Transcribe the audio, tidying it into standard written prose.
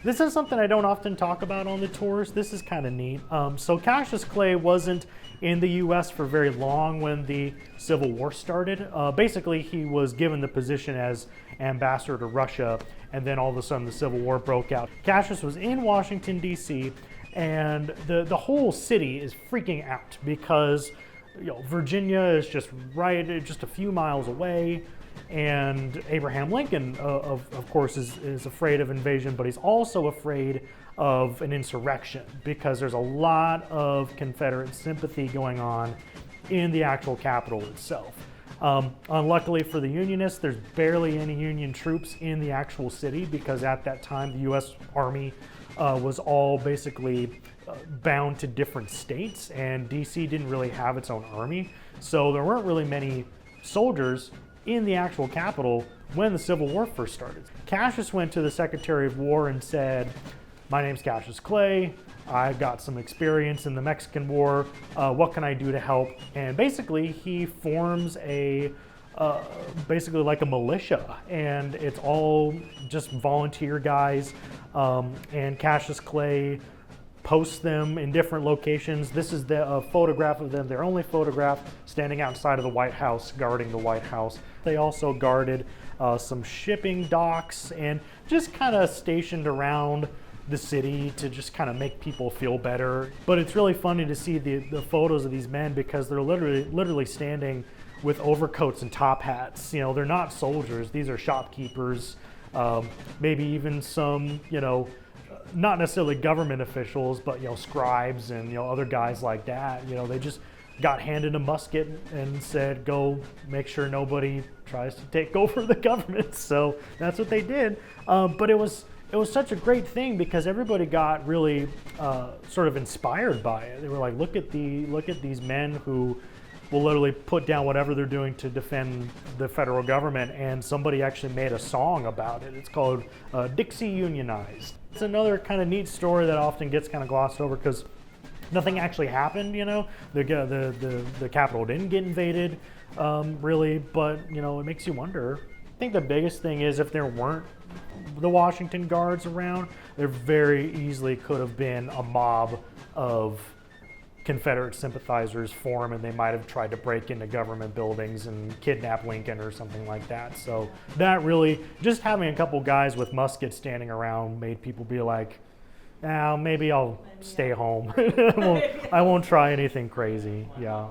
This is something I don't often talk about on the tours. This is kind of neat. So Cassious Clay wasn't in the U.S. for very long when the Civil War started. Basically, he was given the position as ambassador to Russia, and then all of a sudden the Civil War broke out. Cassious was in Washington, D.C., and the whole city is freaking out because Virginia is just just a few miles away. And Abraham Lincoln, of course, is afraid of invasion, but he's also afraid of an insurrection because there's a lot of Confederate sympathy going on in the actual capital itself. Unluckily for the Unionists, there's barely any Union troops in the actual city because at that time the U.S. Army was all basically bound to different states, and D.C. didn't really have its own army, so there weren't really many soldiers in the actual capital when the Civil War first started. Cassius went to the Secretary of War and said, "My name's Cassius Clay, I've got some experience in the Mexican War, what can I do to help?" And basically he forms basically like a militia, and it's all just volunteer guys, and Cassius Clay posts them in different locations. This is the photograph of them, their only photograph, standing outside of the White House, guarding the White House. They also guarded some shipping docks and just kind of stationed around the city to just kind of make people feel better. But it's really funny to see the photos of these men because they're literally standing with overcoats and top hats. They're not soldiers, these are shopkeepers, maybe even some, not necessarily government officials, but scribes and other guys like that. They just got handed a musket and said, "Go make sure nobody tries to take over the government." So that's what they did. But it was such a great thing because everybody got really sort of inspired by it. They were like, look at these men who will literally put down whatever they're doing to defend the federal government, and somebody actually made a song about it. It's called Dixie Unionized. It's another kind of neat story that often gets kind of glossed over because nothing actually happened, the Capitol didn't get invaded, really, but it makes you wonder. I think the biggest thing is if there weren't the Washington Guards around, there very easily could have been a mob of Confederate sympathizers form, and they might have tried to break into government buildings and kidnap Lincoln or something like that. So that really, just having a couple guys with muskets standing around made people be like, maybe I'll stay home. I won't try anything crazy. Yeah.